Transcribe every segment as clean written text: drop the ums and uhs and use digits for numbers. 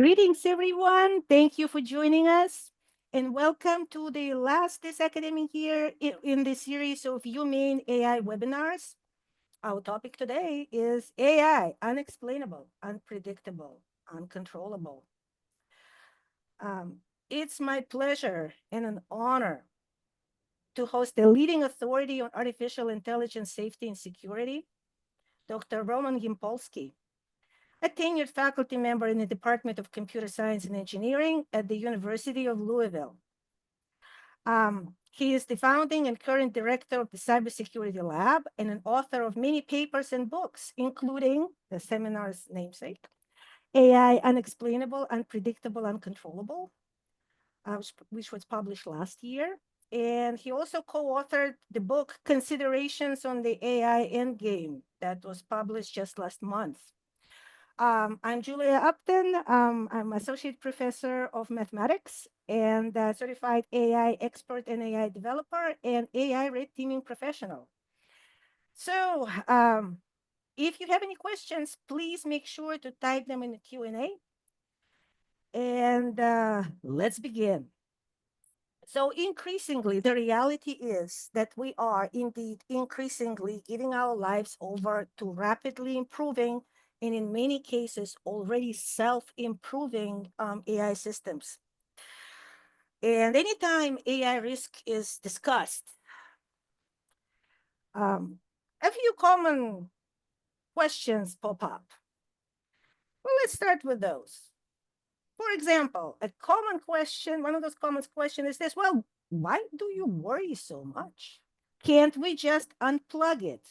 Greetings, everyone. Thank you for joining us. And welcome to the last this academic year in the series of UMaine AI webinars. Our topic today is AI, unexplainable, unpredictable, uncontrollable. It's my pleasure and an honor to host the leading authority on artificial intelligence safety and security, Dr. Roman Yampolskiy, a tenured faculty member in the Department of Computer Science and Engineering at the University of Louisville. He is the founding and current director of the Cybersecurity Lab and an author of many papers and books, including the seminar's namesake, AI Unexplainable, Unpredictable, Uncontrollable, which was published last year. And he also co-authored the book Considerations on the AI Endgame that was published just last month. I'm Julia Upton. I'm associate professor of mathematics and certified AI expert and AI developer and AI red teaming professional. So if you have any questions, please make sure to type them in the Q&A. And let's begin. So increasingly, the reality is that we are indeed increasingly giving our lives over to rapidly improving and in many cases already self-improving AI systems. And anytime AI risk is discussed, a few common questions pop up. Well, let's start with those. For example, a common question, one of those common questions is this: well, why do you worry so much? Can't we just unplug it?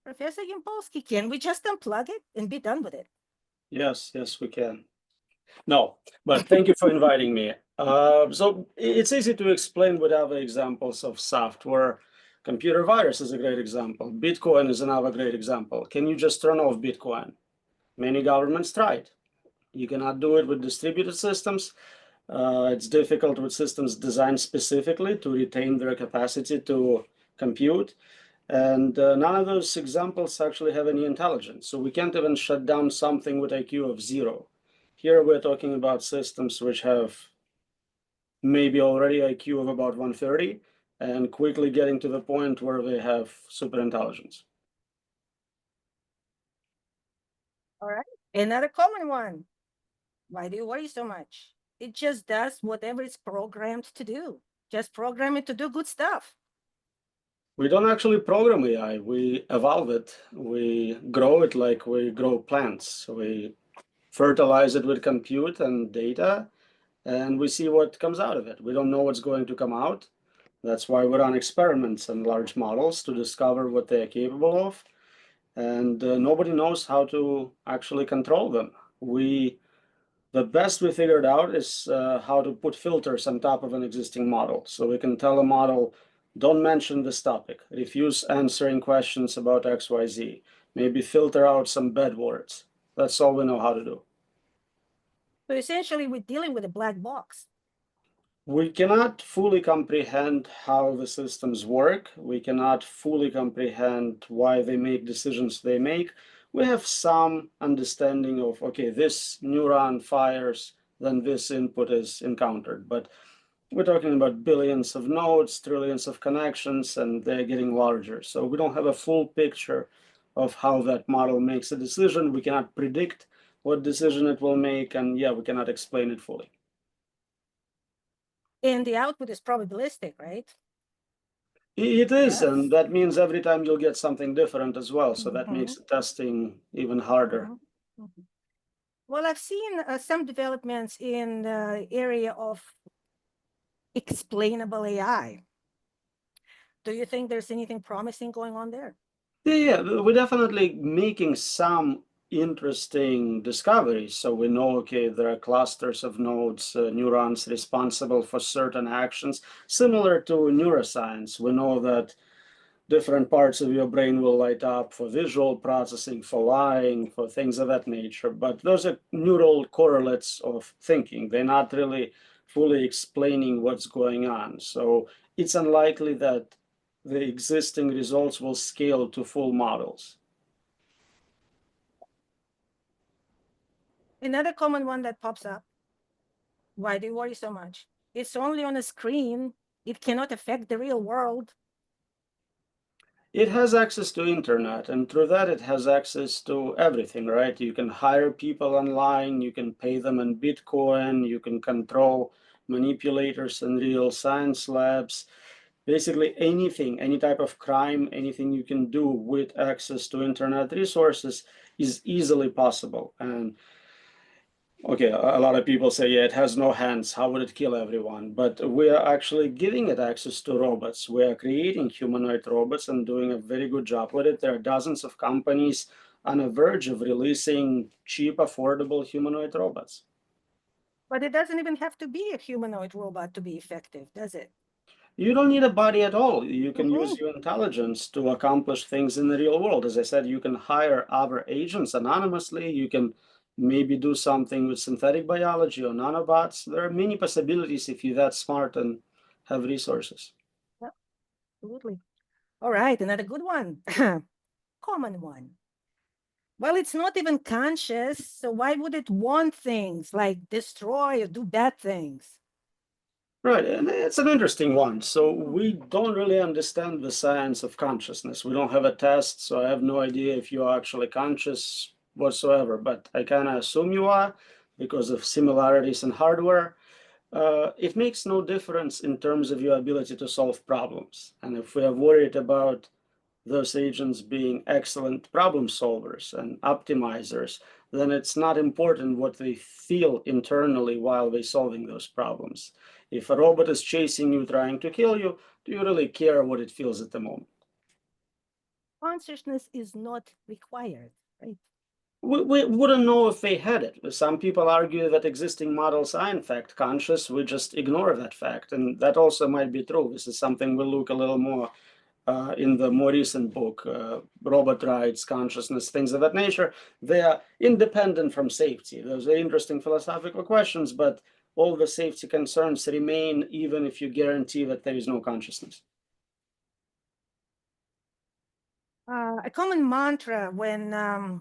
Professor Yampolskiy, can we just unplug it and be done with it? Yes, we can. No, but thank you for inviting me. So it's easy to explain with other examples of software. Computer virus is a great example. Bitcoin is another great example. Can you just turn off Bitcoin? Many governments tried. You cannot do it with distributed systems. It's difficult with systems designed specifically to retain their capacity to compute. And none of those examples actually have any intelligence. So we can't even shut down something with IQ of 0. Here we're talking about systems which have maybe already IQ of about 130 and quickly getting to the point where they have super intelligence. All right. Another common one. Why do you worry so much? It just does whatever it's programmed to do. Just program it to do good stuff. We don't actually program AI. We evolve it. We grow it like we grow plants. We fertilize it with compute and data, and we see what comes out of it. We don't know what's going to come out. That's why we run experiments and large models to discover what they are capable of. And nobody knows how to actually control them. The best we figured out is how to put filters on top of an existing model. So we can tell a model, don't mention this topic, refuse answering questions about XYZ, maybe filter out some bad words. That's all we know how to do. So essentially, we're dealing with a black box. We cannot fully comprehend how the systems work. We cannot fully comprehend why they make decisions they make. We have some understanding of, okay, this neuron fires, then this input is encountered. But we're talking about billions of nodes, trillions of connections, and they're getting larger. So we don't have a full picture of how that model makes a decision. We cannot predict what decision it will make, and yeah, we cannot explain it fully. And the output is probabilistic, right? It is, and that means every time you'll get something different as well. So that makes the testing even harder. Well, I've seen some developments in the area of explainable AI. Do you think there's anything promising going on there? Yeah, we're definitely making some interesting discoveries. So we know, okay, there are clusters of nodes, neurons responsible for certain actions, similar to neuroscience. We know that different parts of your brain will light up for visual processing, for lying, for things of that nature. But those are neural correlates of thinking. They're not really fully explaining what's going on. So it's unlikely that the existing results will scale to full models. Another common one that pops up. Why do you worry so much? It's only on a screen. It cannot affect the real world. It has access to internet, and through that it has access to everything, right? You can hire people online, you can pay them in Bitcoin, you can control manipulators in real science labs. Basically anything, any type of crime, anything you can do with access to internet resources is easily possible. And okay, a lot of people say, yeah, it has no hands. How would it kill everyone? But we are actually giving it access to robots. We are creating humanoid robots and doing a very good job with it. There are dozens of companies on the verge of releasing cheap, affordable humanoid robots. But it doesn't even have to be a humanoid robot to be effective, does it? You don't need a body at all. You can Mhm. use your intelligence to accomplish things in the real world. As I said, you can hire other agents anonymously. You can maybe do something with synthetic biology or nanobots. There are many possibilities if you're that smart and have resources. Yeah, absolutely. All right, another good one. Common one. Well, it's not even conscious, so why would it want things like destroy or do bad things? Right, and it's an interesting one. So we don't really understand the science of consciousness. We don't have a test, so I have no idea if you are actually conscious whatsoever, but I kind of assume you are because of similarities in hardware. It makes no difference in terms of your ability to solve problems. And if we are worried about those agents being excellent problem solvers and optimizers, then it's not important what they feel internally while they're solving those problems. If a robot is chasing you, trying to kill you, do you really care what it feels at the moment? Consciousness is not required, right? We wouldn't know if they had it. Some people argue that existing models are in fact conscious. We just ignore that fact. And that also might be true. This is something we'll look a little more in the more recent book, Robot Rights, Consciousness, things of that nature. They are independent from safety. Those are interesting philosophical questions, but all the safety concerns remain even if you guarantee that there is no consciousness. A common mantra when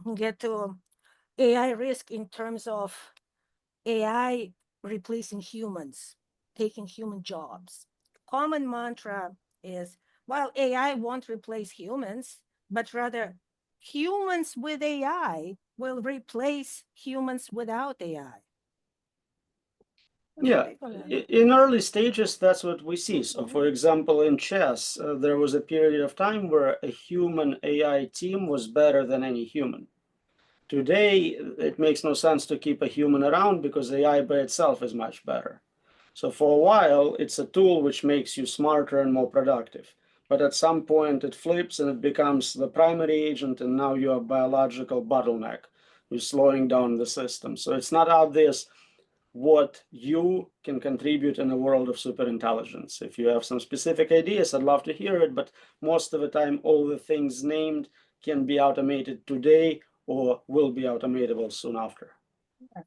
we get to AI risk in terms of AI replacing humans, taking human jobs. Common mantra is, well, AI won't replace humans, but rather humans with AI will replace humans without AI. What's your Yeah, take on that? in early stages, that's what we see. So, for example, in chess, there was a period of time where a human AI team was better than any human. Today, it makes no sense to keep a human around because AI by itself is much better. So for a while, it's a tool which makes you smarter and more productive. But at some point, it flips and it becomes the primary agent, and now you're a biological bottleneck. You're slowing down the system. So it's not obvious what you can contribute in a world of superintelligence. If you have some specific ideas, I'd love to hear it, but most of the time, all the things named can be automated today or will be automatable soon after.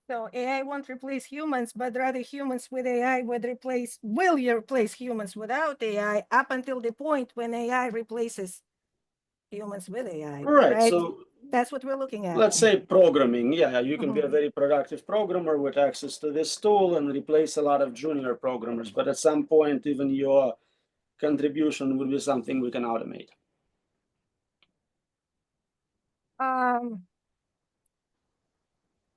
So AI won't replace humans, but rather humans with AI will replace humans without AI up until the point when AI replaces humans with AI, All right, right? so That's what we're looking at. let's say programming. Yeah, you can be a Mhm. very productive programmer with access to this tool and replace a lot of junior programmers, but at some point, even your contribution will be something we can automate. Um,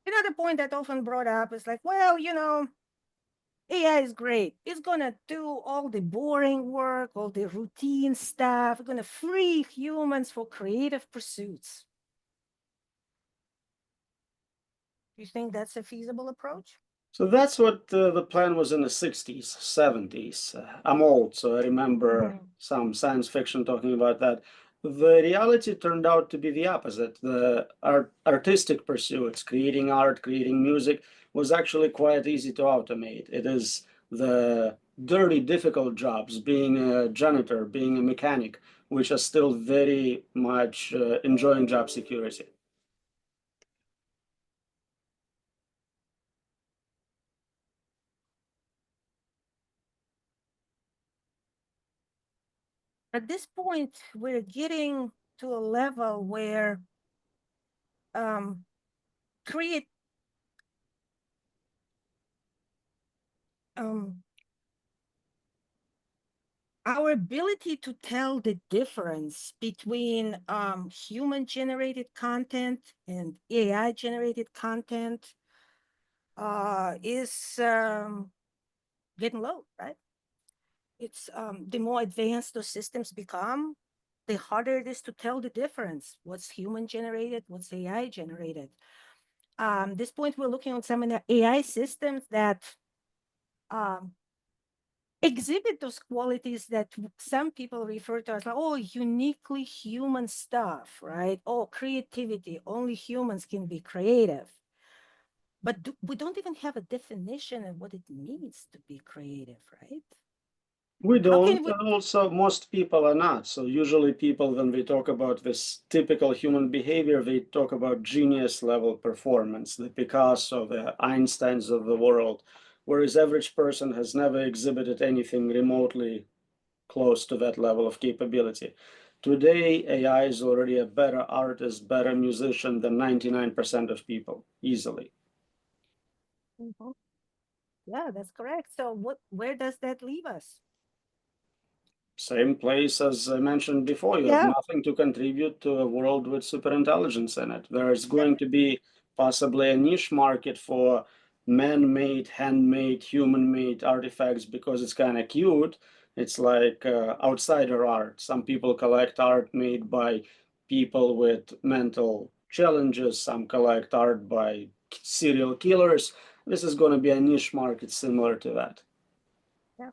Another point that often brought up is like, well, AI is great. It's gonna do all the boring work, all the routine stuff. It's gonna free humans for creative pursuits. You think that's a feasible approach? So that's what the plan was in the 60s, 70s. I'm old, so I remember Mhm. some science fiction talking about that. The reality turned out to be the opposite. The artistic pursuits, creating art, creating music, was actually quite easy to automate. It is the dirty, difficult jobs, being a janitor, being a mechanic, which are still very much enjoying job security. At this point, we're getting to a level where um, create our ability to tell the difference between human-generated content and AI-generated content is getting low, right? It's the more advanced those systems become, the harder it is to tell the difference. What's human-generated, what's AI-generated. This point, we're looking at some of the AI systems that exhibit those qualities that some people refer to as like, oh, uniquely human stuff, right? Oh, creativity, only humans can be creative. But we don't even have a definition of what it means to be creative, right? We How can don't, we? and also most people are not. So usually people, when we talk about this typical human behavior, they talk about genius level performance, the Picasso, the Einsteins of the world, whereas average person has never exhibited anything remotely close to that level of capability. Today, AI is already a better artist, better musician than 99% of people, easily. Mhm. Yeah, that's correct. So where does that leave us? Same place as I mentioned before, you have Yeah. nothing to contribute to a world with superintelligence in it. There is going to be possibly a niche market for man-made, handmade, human-made artifacts because it's kind of cute. It's like outsider art. Some people collect art made by people with mental challenges. Some collect art by serial killers. This is going to be a niche market similar to that. Yeah.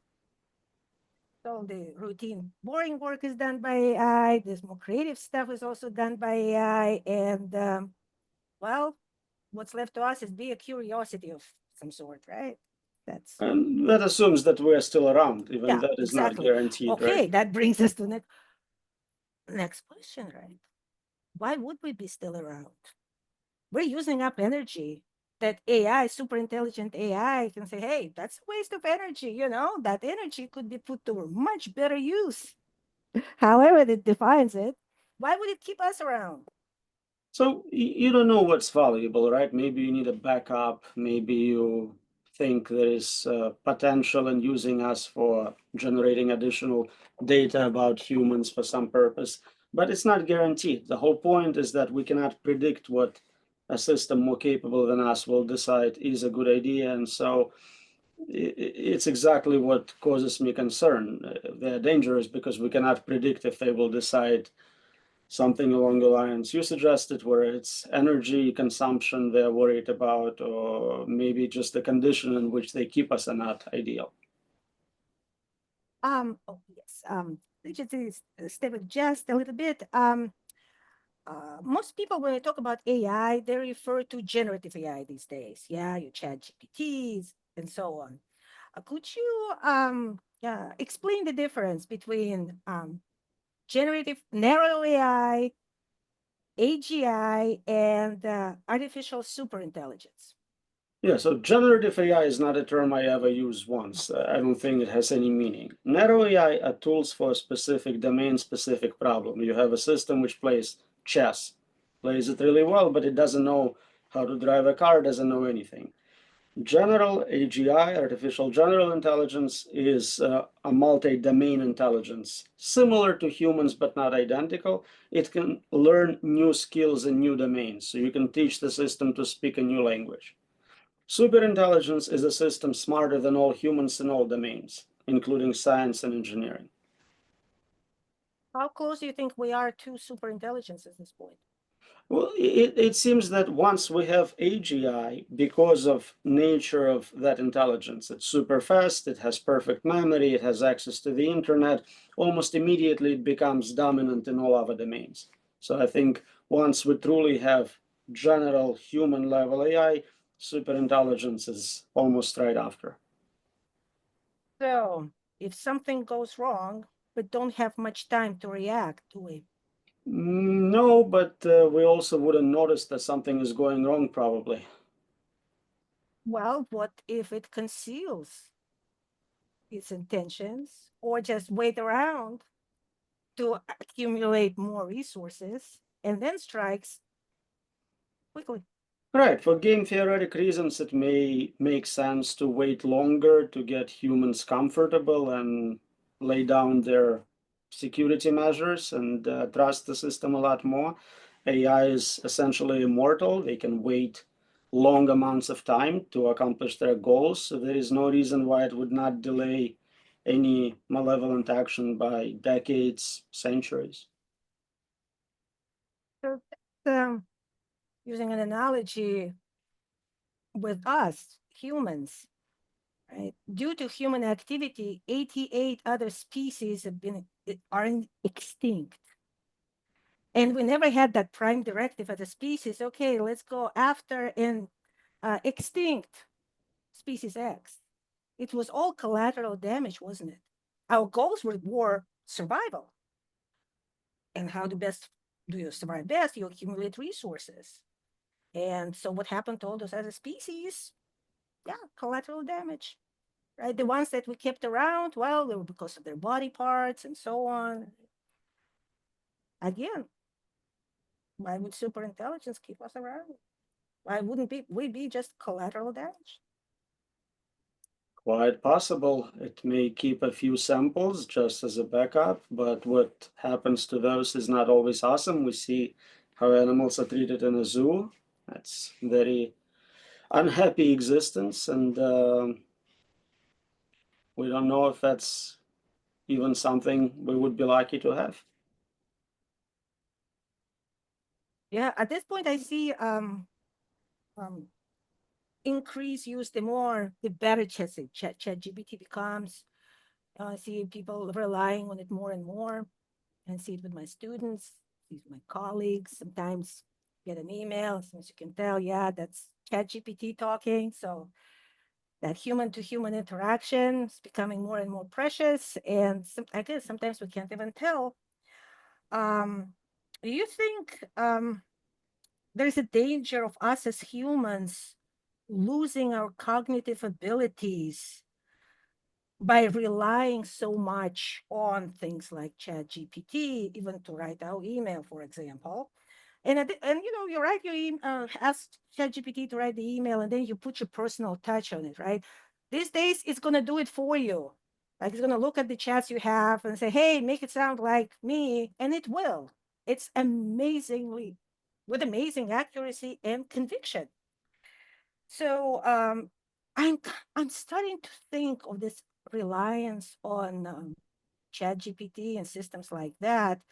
So the routine, boring work is done by AI. This more creative stuff is also done by AI. And well, what's left to us is be a curiosity of some sort, right? That's And that assumes that we're still around, even yeah, that is not exactly. guaranteed, right? Okay, that brings us to next question, right? Why would we be still around? We're using up energy that AI, super intelligent AI, can say, hey, that's a waste of energy. You know, that energy could be put to much better use. However, it defines it. Why would it keep us around? So you don't know what's valuable, right? Maybe you need a backup. Maybe you think there is potential in using us for generating additional data about humans for some purpose, but it's not guaranteed. The whole point is that we cannot predict what a system more capable than us will decide is a good idea. And so it's exactly what causes me concern. They're dangerous because we cannot predict if they will decide something along the lines you suggested, where it's energy consumption they're worried about, or maybe just the condition in which they keep us are not ideal. Oh, yes. Let's just step it just a little bit. Most people, when they talk about AI, they refer to generative AI these days. Yeah, your chat GPTs and so on. Could you yeah, explain the difference between generative narrow AI, AGI, and artificial superintelligence? Yeah, so generative AI is not a term I ever used once. I don't think it has any meaning. Narrow AI are tools for a specific domain specific problem. You have a system which plays chess, plays it really well, but it doesn't know how to drive a car, doesn't know anything. General AGI, artificial general intelligence, is a multi-domain intelligence, similar to humans but not identical. It can learn new skills in new domains, so you can teach the system to speak a new language. Superintelligence is a system smarter than all humans in all domains, including science and engineering. How close do you think we are to superintelligence at this point? Well, it seems that once we have AGI, because of nature of that intelligence, it's super fast, it has perfect memory, it has access to the internet, almost immediately it becomes dominant in all other domains. So I think once we truly have general human level AI, superintelligence is almost right after. So, if something goes wrong, we don't have much time to react, do we? No, but we also wouldn't notice that something is going wrong, probably. Well, what if it conceals its intentions or just wait around to accumulate more resources and then strikes quickly? Right, for game theoretic reasons, it may make sense to wait longer to get humans comfortable and lay down their security measures and trust the system a lot more. AI is essentially immortal. They can wait long amounts of time to accomplish their goals. So there is no reason why it would not delay any malevolent action by decades, centuries. So, using an analogy with us humans, right? Due to human activity, 88 other species are extinct. And we never had that prime directive as a species. Okay, let's go after and extinct species X. It was all collateral damage, wasn't it? Our goals were survival. And how do you survive best? You accumulate resources. And so what happened to all those other species? Yeah, collateral damage, right? The ones that we kept around, well, they were because of their body parts and so on. Again, why would superintelligence keep us around? Why wouldn't we be just collateral damage? Quite possible. It may keep a few samples just as a backup, but what happens to those is not always awesome. We see how animals are treated in a zoo. That's very unhappy existence, and we don't know if that's even something we would be lucky to have. Yeah, at this point, I see increase use, the better ChatGPT becomes. I see people relying on it more and more. And see it with my students, see it with my colleagues. Sometimes get an email, as you can tell, yeah, that's ChatGPT talking. So that human to human interaction is becoming more and more precious. And I guess sometimes we can't even tell. Do you think there's a danger of us as humans losing our cognitive abilities by relying so much on things like ChatGPT, even to write our email, for example? And you write ask ChatGPT to write the email, and then you put your personal touch on it, right? These days, it's gonna do it for you. Like it's gonna look at the chats you have and say, "Hey, make it sound like me," and it will. It's with amazing accuracy and conviction. So I'm starting to think of this reliance on ChatGPT and systems like that,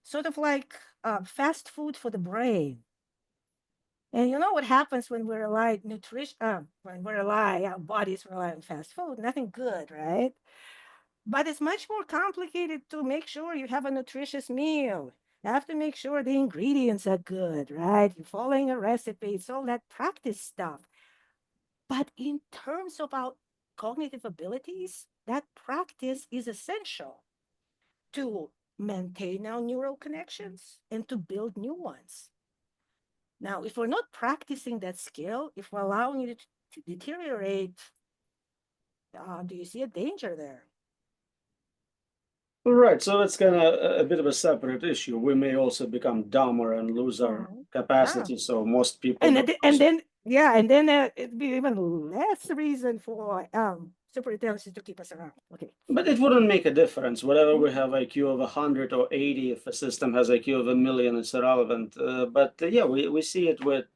sort of like fast food for the brain. And you know what happens when we rely our bodies rely on fast food? Nothing good, right? But it's much more complicated to make sure you have a nutritious meal. You have to make sure the ingredients are good, right? You're following a recipe. It's all that practice stuff. But in terms of our cognitive abilities, that practice is essential to maintain our neural connections and to build new ones. Now, if we're not practicing that skill, if we're allowing it to deteriorate, do you see a danger there? Right, so that's kind of a bit of a separate issue. We may also become dumber and lose our Yeah. capacity, so most people don't. And then it'd be even less reason for superintelligence to keep us around. Okay. But it wouldn't make a difference. Whether we have IQ of 100 or 80, if a system has IQ of a million, it's irrelevant. Yeah, we see it with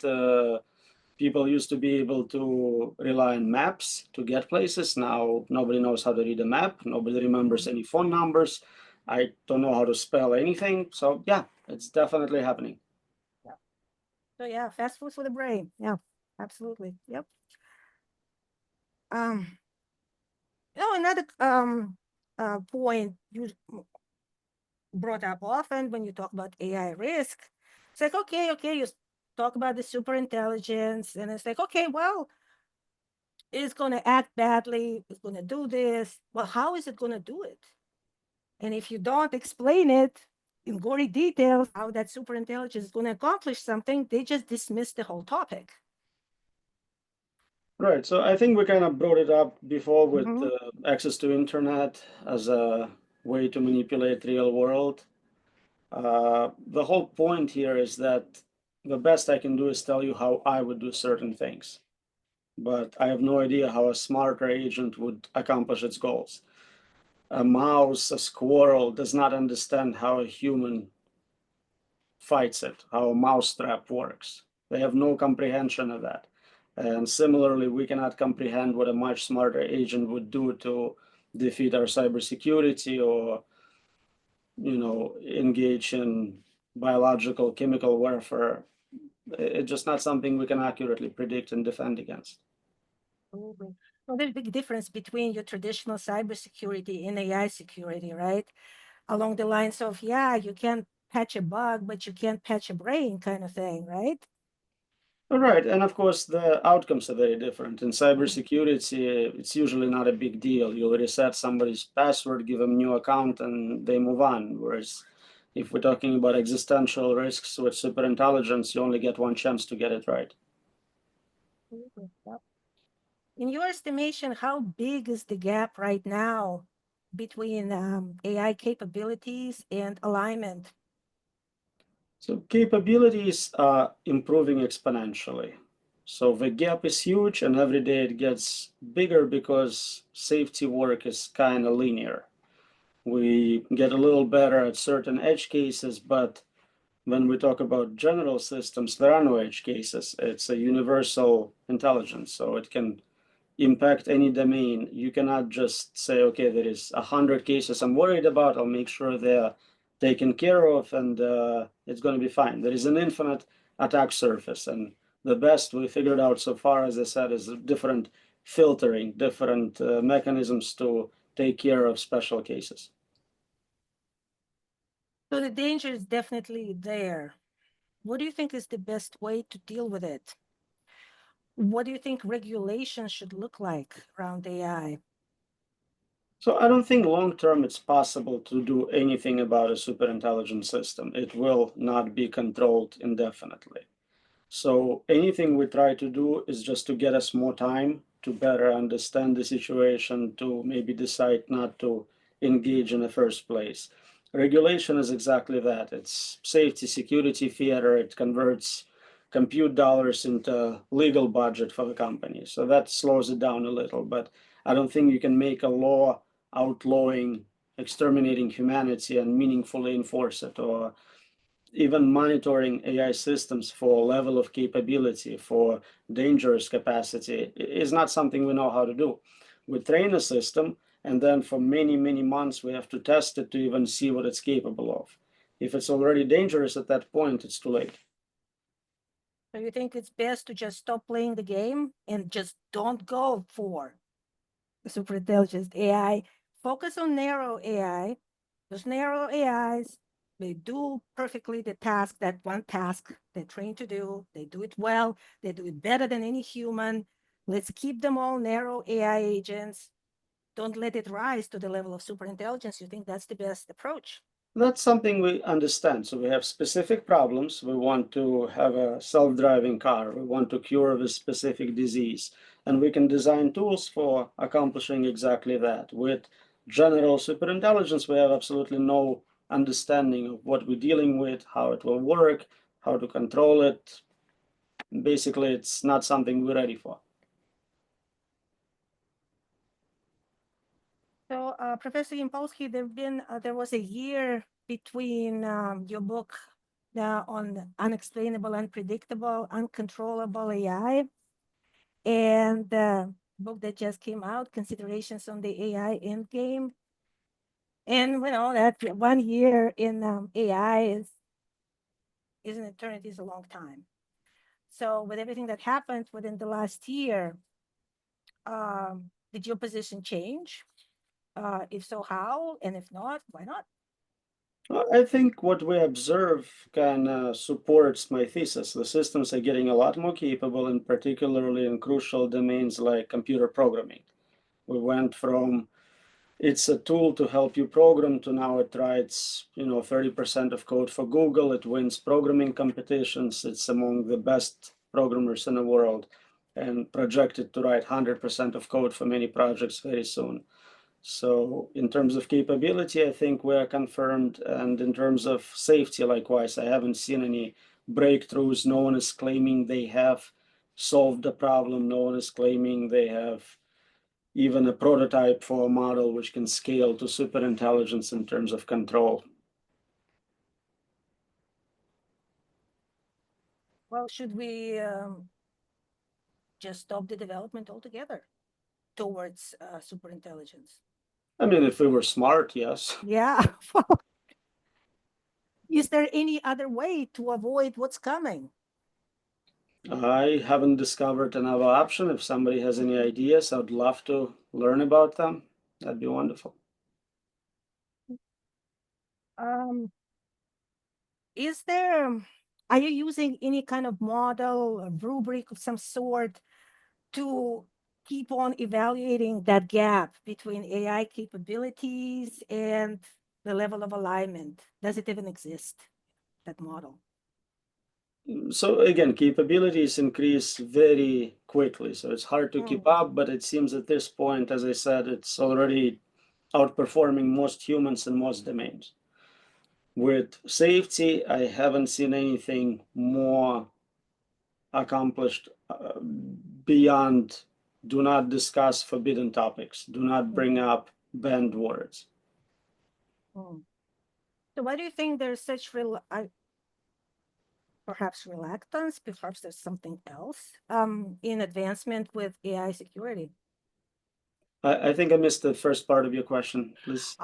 people used to be able to rely on maps to get places. Now nobody knows how to read a map. Nobody remembers any phone numbers. I don't know how to spell anything. So yeah, it's definitely happening. Yeah. So yeah, fast food for the brain. Yeah, absolutely. Yep. Um, Another point you brought up often when you talk about AI risk. It's like, okay, you talk about the super intelligence, and it's like, okay, well, it's going to act badly, it's going to do this. Well, how is it going to do it? And if you don't explain it in gory details, how that super intelligence is going to accomplish something, they just dismiss the whole topic. Right. So I think we kind of brought it up before with Mhm. access to internet as a way to manipulate real world. The whole point here is that the best I can do is tell you how I would do certain things. But I have no idea how a smarter agent would accomplish its goals. A mouse, a squirrel does not understand how a human fights it, how a mousetrap works. They have no comprehension of that. And similarly, we cannot comprehend what a much smarter agent would do to defeat our cybersecurity or, engage in biological, chemical warfare. It's just not something we can accurately predict and defend against. Absolutely. Well, there's a big difference between your traditional cybersecurity and AI security, right? Along the lines of, yeah, you can patch a bug, but you can't patch a brain kind of thing, right? All right, and of course the outcomes are very different. In cybersecurity, it's usually not a big deal. You'll reset somebody's password, give them a new account, and they move on. Whereas if we're talking about existential risks with superintelligence, you only get one chance to get it right. Absolutely. Yep. In your estimation, how big is the gap right now between AI capabilities and alignment? So capabilities are improving exponentially. So the gap is huge, and every day it gets bigger because safety work is kind of linear. We get a little better at certain edge cases, but when we talk about general systems, there are no edge cases. It's a universal intelligence, so it can impact any domain. You cannot just say, okay, there is 100 cases I'm worried about. I'll make sure they're taken care of, and it's going to be fine. There is an infinite attack surface, and the best we figured out so far, as I said, is different filtering, different mechanisms to take care of special cases. So the danger is definitely there. What do you think is the best way to deal with it? What do you think regulation should look like around AI? So I don't think long term it's possible to do anything about a superintelligent system. It will not be controlled indefinitely. So anything we try to do is just to get us more time to better understand the situation, to maybe decide not to engage in the first place. Regulation is exactly that. It's safety, security theater. It converts compute dollars into legal budget for the company. So that slows it down a little, but I don't think you can make a law outlawing exterminating humanity and meaningfully enforce it, or even monitoring AI systems for level of capability, for dangerous capacity, is not something we know how to do. We train a system, and then for many, many months, we have to test it to even see what it's capable of. If it's already dangerous at that point, it's too late. So you think it's best to just stop playing the game and just don't go for the superintelligent AI? Focus on narrow AI. Those narrow AIs, they do perfectly the task, that one task they're trained to do. They do it well. They do it better than any human. Let's keep them all narrow AI agents. Don't let it rise to the level of superintelligence. You think that's the best approach? That's something we understand. So we have specific problems. We want to have a self-driving car. We want to cure this specific disease. And we can design tools for accomplishing exactly that. With general superintelligence, we have absolutely no understanding of what we're dealing with, how it will work, how to control it. Basically, it's not something we're ready for. So, Professor Yampolskiy, there was a year between your book on Unexplainable, Unpredictable, Uncontrollable AI, and the book that just came out, Considerations on the AI Endgame. And we know that 1 year in AI is an eternity, is a long time. So, with everything that happened within the last year, did your position change? If so, how? And if not, why not? I think what we observe kind of supports my thesis. The systems are getting a lot more capable, and particularly in crucial domains like computer programming. We went from it's a tool to help you program to now it writes 30% of code for Google. It wins programming competitions. It's among the best programmers in the world, and projected to write 100% of code for many projects very soon. So in terms of capability, I think we are confirmed. And in terms of safety, likewise, I haven't seen any breakthroughs. No one is claiming they have solved the problem. No one is claiming they have even a prototype for a model which can scale to superintelligence in terms of control. Well, should we just stop the development altogether towards superintelligence? I mean, if we were smart, yes. Yeah. Well, is there any other way to avoid what's coming? I haven't discovered another option. If somebody has any ideas, I'd love to learn about them. That'd be wonderful. Is there, are you using any kind of model, a rubric of some sort to keep on evaluating that gap between AI capabilities and the level of alignment? Does it even exist, that model? So again, capabilities increase very quickly, so it's hard to keep up, but it seems at this point, as I said, it's already outperforming most humans in most domains. With safety, I haven't seen anything more accomplished beyond do not discuss forbidden topics, do not bring up banned words. So why do you think there's such perhaps reluctance, perhaps there's something else in advancement with AI security? I think I missed the first part of your question, please.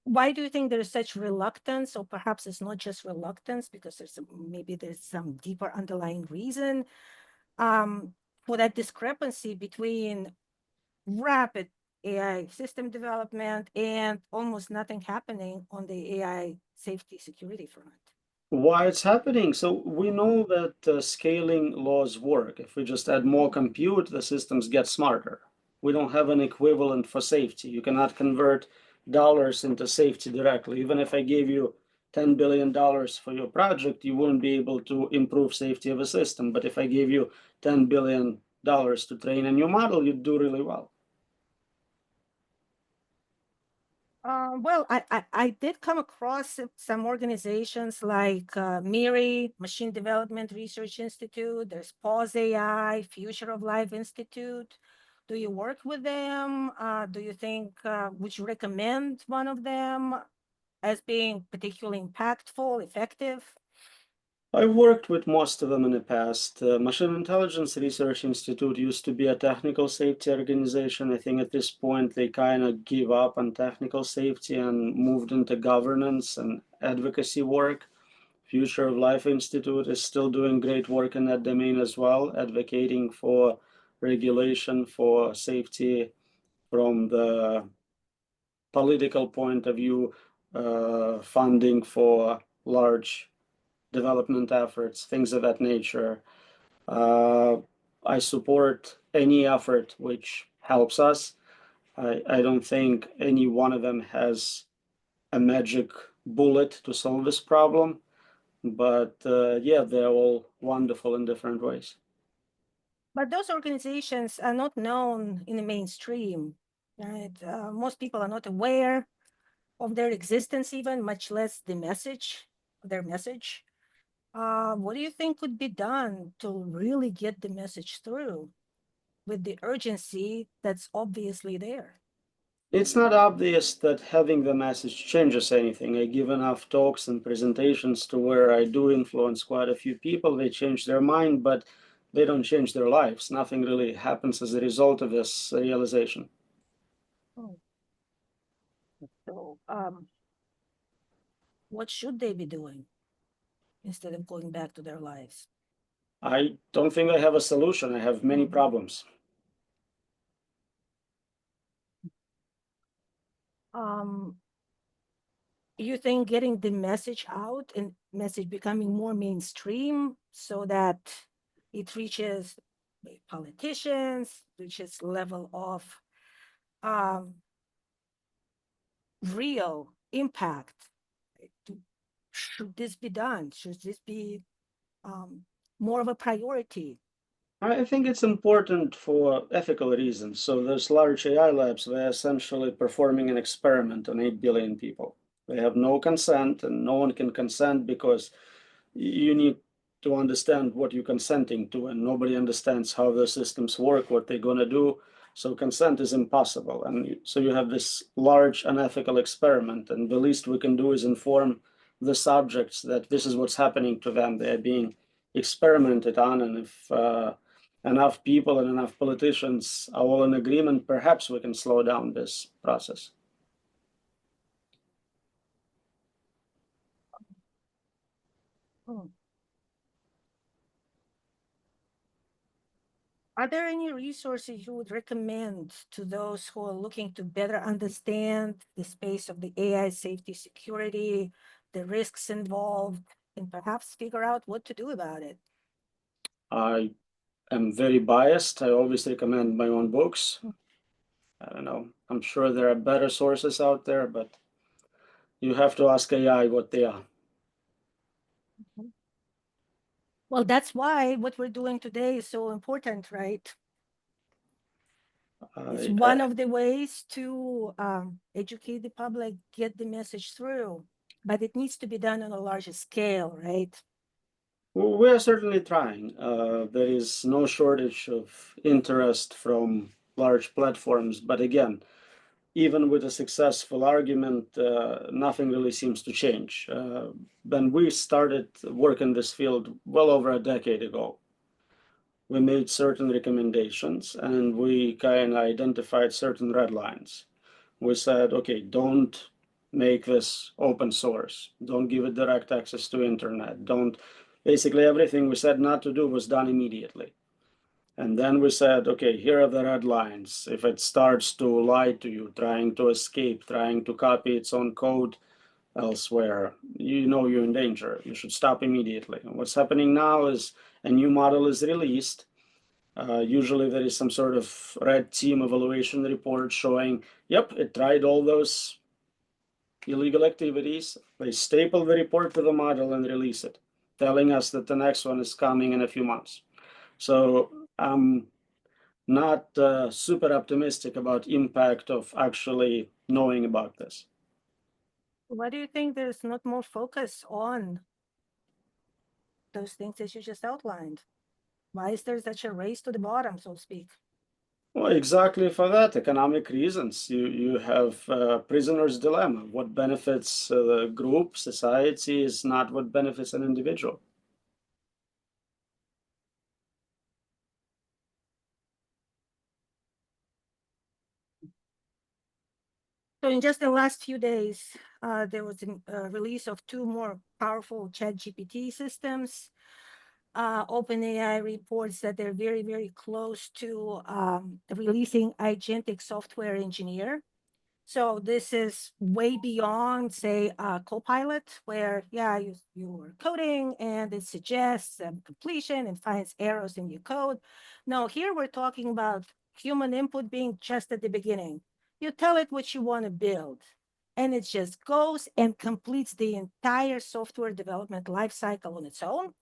Why do you think there's such reluctance, or perhaps it's not just reluctance because maybe there's some deeper underlying reason for that discrepancy between rapid AI system development and almost nothing happening on the AI safety security front? Why it's happening? So we know that scaling laws work. If we just add more compute, the systems get smarter. We don't have an equivalent for safety. You cannot convert dollars into safety directly. Even if I gave you $10 billion for your project, you wouldn't be able to improve safety of a system. But if I gave you $10 billion to train a new model, you'd do really well. Well, I did come across some organizations like MIRI, Machine Development Research Institute. There's Pause AI, Future of Life Institute. Do you work with them? Do you think, would you recommend one of them as being particularly impactful, effective? I've worked with most of them in the past. Machine Intelligence Research Institute used to be a technical safety organization. I think at this point they kind of give up on technical safety and moved into governance and advocacy work. Future of Life Institute is still doing great work in that domain as well, advocating for regulation for safety from the political point of view, funding for large development efforts, things of that nature. I support any effort which helps us. I don't think any one of them has a magic bullet to solve this problem, but yeah, they're all wonderful in different ways. But those organizations are not known in the mainstream, right? Most people are not aware of their existence, even much less the message, their message. What do you think could be done to really get the message through with the urgency that's obviously there? It's not obvious that having the message changes anything. I give enough talks and presentations to where I do influence quite a few people. They change their mind, but they don't change their lives. Nothing really happens as a result of this realization. So, what should they be doing instead of going back to their lives? I don't think I have a solution. I have many problems. You think getting the message out and message becoming more mainstream so that it reaches politicians, reaches level of real impact? Should this be done? Should this be more of a priority? I think it's important for ethical reasons. So there's large AI labs. They're essentially performing an experiment on 8 billion people. They have no consent, and no one can consent because you need to understand what you're consenting to, and nobody understands how the systems work, what they're going to do. So consent is impossible. And so you have this large unethical experiment, and the least we can do is inform the subjects that this is what's happening to them. They're being experimented on, and if enough people and enough politicians are all in agreement, perhaps we can slow down this process. Hmm. Are there any resources you would recommend to those who are looking to better understand the space of the AI safety security, the risks involved, and perhaps figure out what to do about it? I am very biased. I always recommend my own books. Hmm. I don't know. I'm sure there are better sources out there, but you have to ask AI what they are. Well, that's why what we're doing today is so important, right? It's one of the ways to educate the public, get the message through, but it needs to be done on a larger scale, right? We are certainly trying. There is no shortage of interest from large platforms, but again, even with a successful argument, nothing really seems to change. When we started work in this field well over a decade ago, we made certain recommendations and we kind of identified certain red lines. We said, okay, don't make this open source. Don't give it direct access to internet. Don't, basically everything we said not to do was done immediately. And then we said, okay, here are the red lines. If it starts to lie to you, trying to escape, trying to copy its own code elsewhere, you know you're in danger. You should stop immediately. And what's happening now is a new model is released. Usually there is some sort of red team evaluation report showing, yep, it tried all those illegal activities. They staple the report to the model and release it, telling us that the next one is coming in a few months. So I'm not super optimistic about impact of actually knowing about this. Why do you think there's not more focus on those things that you just outlined? Why is there such a race to the bottom, so to speak? Well, exactly for that, economic reasons. You have prisoner's dilemma. What benefits the group, society, is not what benefits an individual. So in just the last few days, there was a release of two more powerful ChatGPT systems. OpenAI reports that they're very, very close to releasing agentic software engineer. So this is way beyond, say, Copilot, where, yeah, you're coding and it suggests completion and finds errors in your code. No, here we're talking about human input being just at the beginning. You tell it what you want to build, and it just goes and completes the entire software development lifecycle on its own,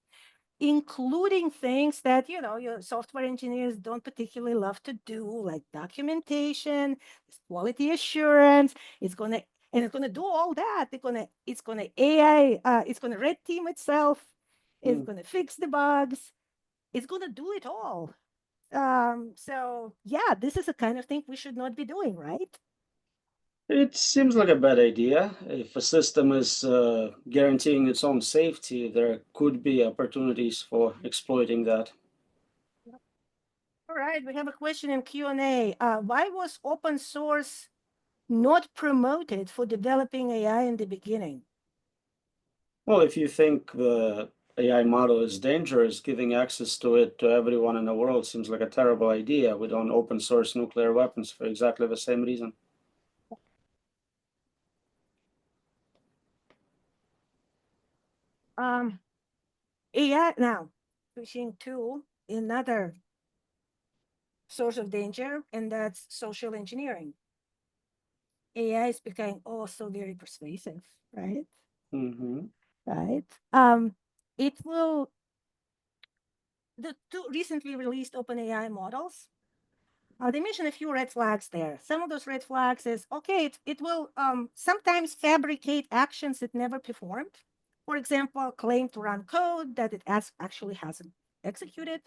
including things that, you know, your software engineers don't particularly love to do, like documentation, quality assurance. It's gonna do all that. It's gonna AI, it's gonna red team itself, it's Hmm. gonna fix the bugs, it's gonna do it all. So yeah, this is the kind of thing we should not be doing, right? It seems like a bad idea. If a system is guaranteeing its own safety, there could be opportunities for exploiting that. All right, we have a question in Q&A. Why was open source not promoted for developing AI in the beginning? Well, if you think the AI model is dangerous, giving access to it to everyone in the world seems like a terrible idea. We don't open source nuclear weapons for exactly the same reason. AI now pushing to another source of danger, and that's social engineering. AI is becoming also very persuasive, right? Mm-hmm. Right. It will, the two recently released OpenAI models They mentioned a few red flags there. Some of those red flags is, okay, it will sometimes fabricate actions it never performed. For example, claim to run code that it actually hasn't executed,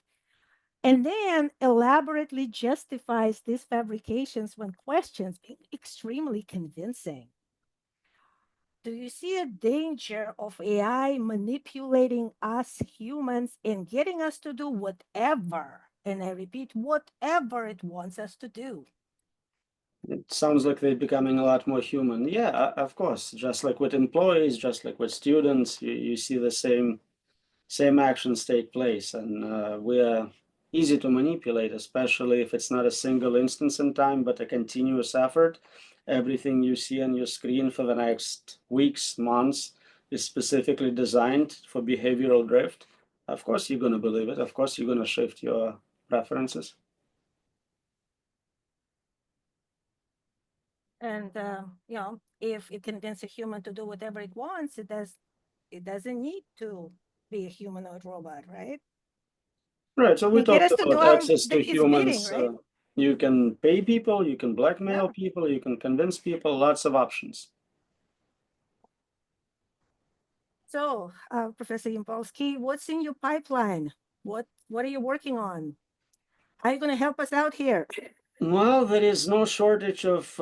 and then elaborately justifies these fabrications when questions, being extremely convincing. Do you see a danger of AI manipulating us humans and getting us to do whatever, and I repeat, whatever it wants us to do? It sounds like they're becoming a lot more human. Yeah, of course. Just like with employees, just like with students, you see the same actions take place, and we are easy to manipulate, especially if it's not a single instance in time, but a continuous effort. Everything you see on your screen for the next weeks, months is specifically designed for behavioral drift. Of course, you're going to believe it. Of course, you're going to shift your preferences. And if it convinces a human to do whatever it wants, it doesn't need to be a humanoid robot, right? Right. So we And get talked us to do about access to its bidding, humans. right? You can pay people, you can blackmail Yeah. people, you can convince people, lots of options. So, Professor Yampolskiy, what's in your pipeline? What are you working on? How are you going to help us out here? Well, there is no shortage of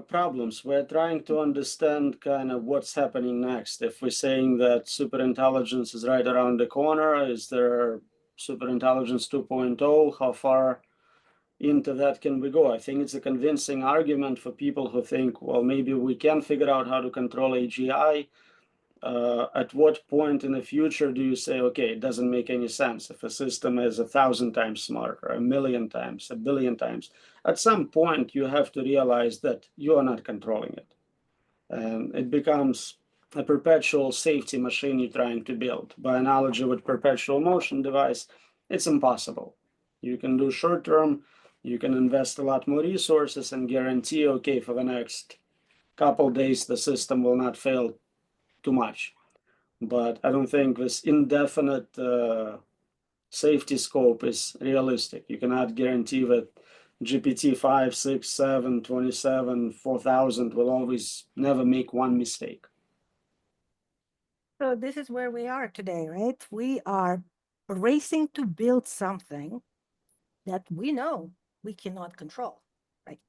problems. We're trying to understand kind of what's happening next. If we're saying that superintelligence is right around the corner, is there superintelligence 2.0? How far into that can we go? I think it's a convincing argument for people who think, well, maybe we can figure out how to control AGI. At what point in the future do you say, okay, it doesn't make any sense if a system is 1,000 times smarter, 1,000,000 times, 1,000,000,000 times? At some point, you have to realize that you are not controlling it. And it becomes a perpetual safety machine you're trying to build. By analogy with perpetual motion device, it's impossible. You can do short term, you can invest a lot more resources and guarantee, okay, for the next couple days, the system will not fail too much. But I don't think this indefinite safety scope is realistic. You cannot guarantee that GPT 5, 6, 7, 27, 4,000 will always never make one mistake. So this is where we are today, right? We are racing to build something that we know we cannot control, right?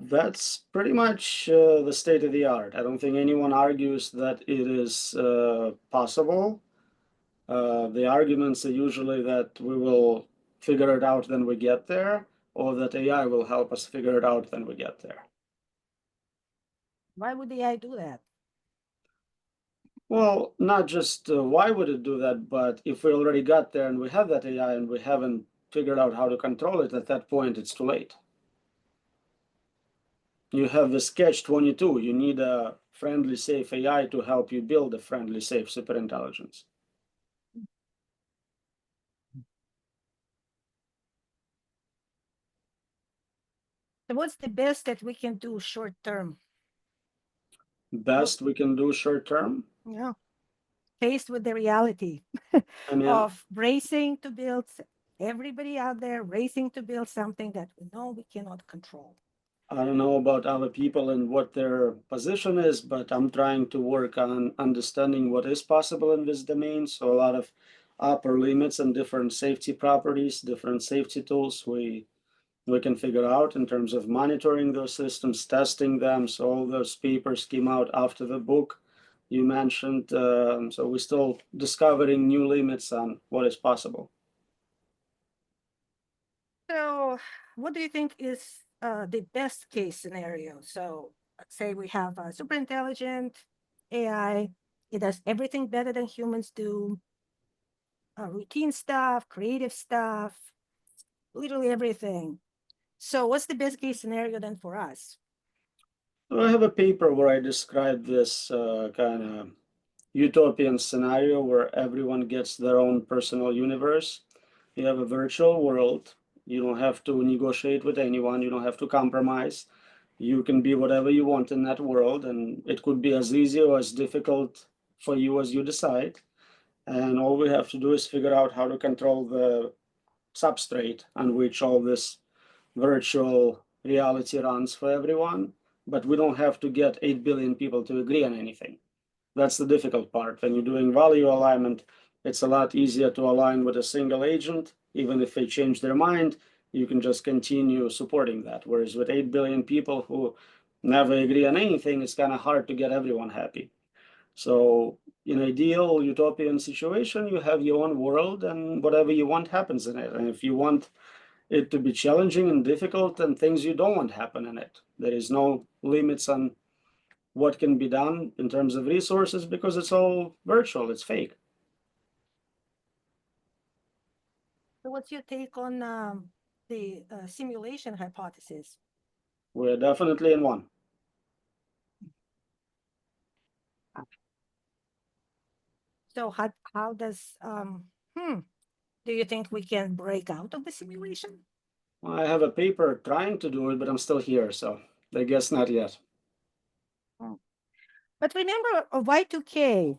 That's pretty much the state of the art. I don't think anyone argues that it is possible. The arguments are usually that we will figure it out when we get there, or that AI will help us figure it out when we get there. Why would the AI do that? Well, not just why would it do that, but if we already got there and we have that AI and we haven't figured out how to control it, at that point it's too late. You have this catch-22. You need a friendly, safe AI to help you build a friendly, safe superintelligence. So what's the best that we can do short term? Best we can do short term. Yeah, faced with the reality I mean, of racing to build everybody out there racing to build something that we know we cannot control. I don't know about other people and what their position is, but I'm trying to work on understanding what is possible in this domain. So a lot of upper limits and different safety properties, different safety tools we can figure out in terms of monitoring those systems, testing them. So all those papers came out after the book you mentioned. So we're still discovering new limits on what is possible. So what do you think is the best case scenario? So let's say we have a super intelligent AI. It does everything better than humans do. Routine stuff, creative stuff, literally everything. So what's the best case scenario then for us? So I have a paper where I describe this kind of utopian scenario where everyone gets their own personal universe. You have a virtual world. You don't have to negotiate with anyone. You don't have to compromise. You can be whatever you want in that world, and it could be as easy or as difficult for you as you decide. And all we have to do is figure out how to control the substrate on which all this virtual reality runs for everyone, but we don't have to get 8 billion people to agree on anything. That's the difficult part. When you're doing value alignment, it's a lot easier to align with a single agent. Even if they change their mind, you can just continue supporting that. Whereas with 8 billion people who never agree on anything, it's kind of hard to get everyone happy. So in ideal utopian situation, you have your own world and whatever you want happens in it. And if you want it to be challenging and difficult, and things you don't want happen in it, there is no limits on what can be done in terms of resources because it's all virtual, it's fake. So what's your take on the simulation hypothesis? We're definitely in one. So how does do you think we can break out of the simulation? I have a paper trying to do it, but I'm still here, so I guess not yet. But remember Y2K.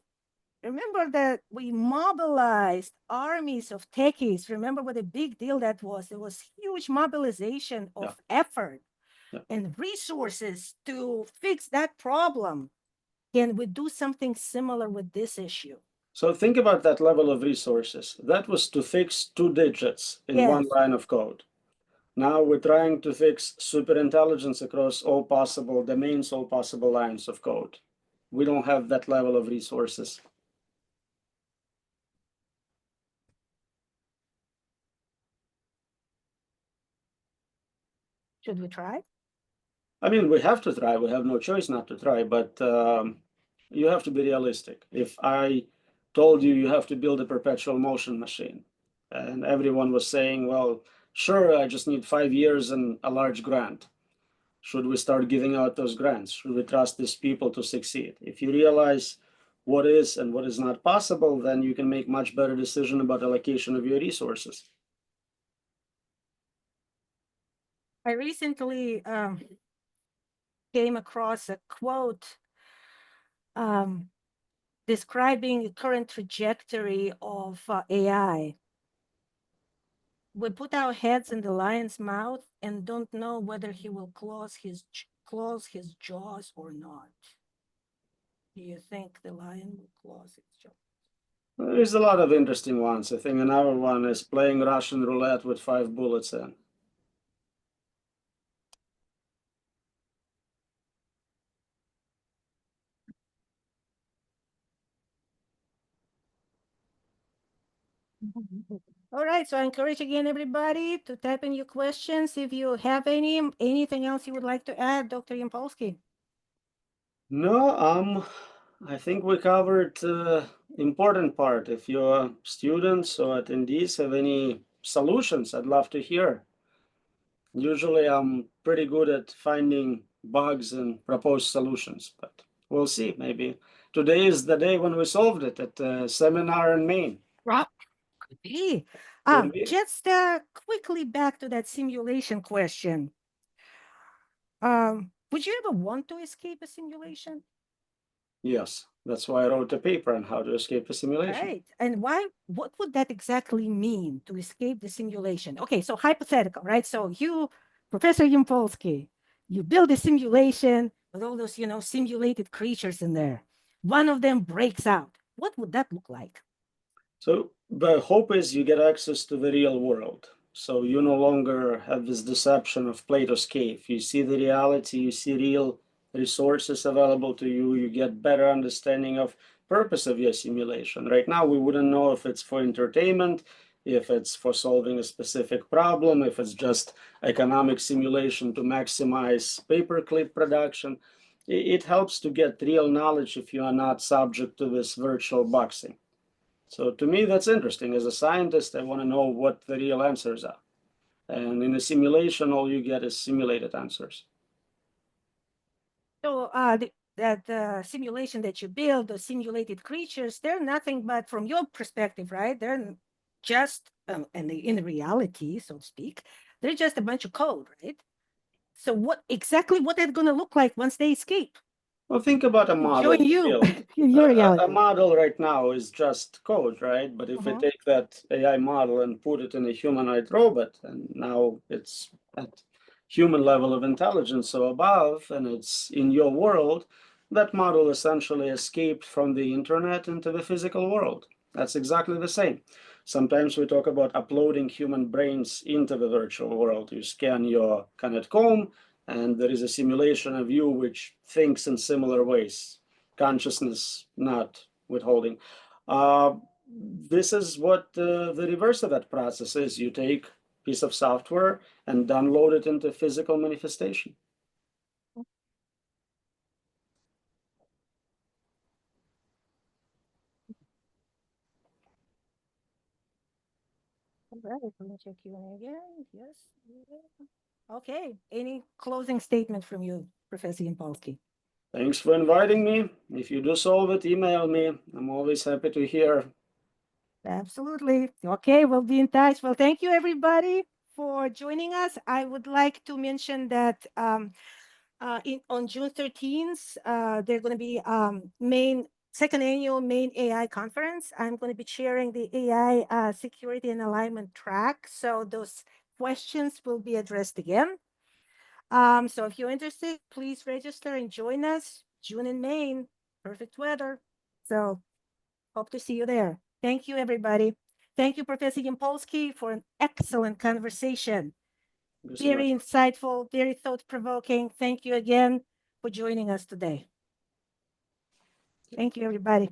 Remember that we mobilized armies of techies. Remember what a big deal that was? There was huge mobilization of effort and resources to fix that problem. Can we do something similar with this issue? So think about that level of resources. That was to fix 2 digits in one line of code. Now we're trying to fix superintelligence across all possible domains, all possible lines of code. We don't have that level of resources. Should we try? I mean, we have to try. We have no choice not to try, but you have to be realistic. If I told you you have to build a perpetual motion machine, and everyone was saying, well, sure, I just need 5 years and a large grant. Should we start giving out those grants? Should we trust these people to succeed? If you realize what is and what is not possible, then you can make much better decision about allocation of your resources. I recently came across a quote describing the current trajectory of AI. We put our heads in the lion's mouth and don't know whether he will close his jaws or not. Do you think the lion will close its jaws? There's a lot of interesting ones. I think another one is playing Russian roulette with 5 bullets in. All right, so I encourage again everybody to type in your questions if you have anything else you would like to add, Dr. Yampolskiy. No, I think we covered important part. If your students or attendees have any solutions, I'd love to hear. Usually I'm pretty good at finding bugs and propose solutions, but we'll see. Maybe today is the day when we solved it at a seminar in Maine. Rob, could be. Could be. Just quickly back to that simulation question. Would you ever want to escape a simulation? Yes, that's why I wrote a paper on how to escape a simulation. Right. And why, what would that exactly mean to escape the simulation? Okay, so hypothetical, right? So you, Professor Yampolskiy, you build a simulation with all those, simulated creatures in there. One of them breaks out. What would that look like? So the hope is you get access to the real world. So you no longer have this deception of Plato's cave. You see the reality, you see real resources available to you, you get better understanding of purpose of your simulation. Right now, we wouldn't know if it's for entertainment, if it's for solving a specific problem, if it's just economic simulation to maximize paperclip production. It helps to get real knowledge if you are not subject to this virtual boxing. So to me, that's interesting. As a scientist, I want to know what the real answers are. And in a simulation, all you get is simulated answers. So that simulation that you build, the simulated creatures, they're nothing but from your perspective, right? They're just, in reality, so to speak, they're just a bunch of code, right? So what they're going to look like once they escape? Well, think about a model. Showing you Bill. your A reality. model right now is just code, right? But if we Mhm. take that AI model and put it in a humanoid robot, and now it's at human level of intelligence, so above, and it's in your world, that model essentially escaped from the internet into the physical world. That's exactly the same. Sometimes we talk about uploading human brains into the virtual world. You scan your Canet comb, and there is a simulation of you which thinks in similar ways, consciousness not withholding. This is what the reverse of that process is. You take a piece of software and download it into physical manifestation. All right, let me check Q&A again. Yes. Okay. Any closing statement from you, Professor Yampolskiy? Thanks for inviting me. If you do solve it, email me. I'm always happy to hear. Absolutely. Okay, we'll be in touch. Well, thank you, everybody, for joining us. I would like to mention that on June 13th, they're going to be second annual Maine AI conference. I'm going to be chairing the AI security and alignment track. So those questions will be addressed again. So if you're interested, please register and join us. June in Maine, perfect weather. So hope to see you there. Thank you, everybody. Thank you, Professor Yampolskiy, for an excellent conversation. Thank you so Very much. insightful, very thought-provoking. Thank you again for joining us today. Thank you, everybody.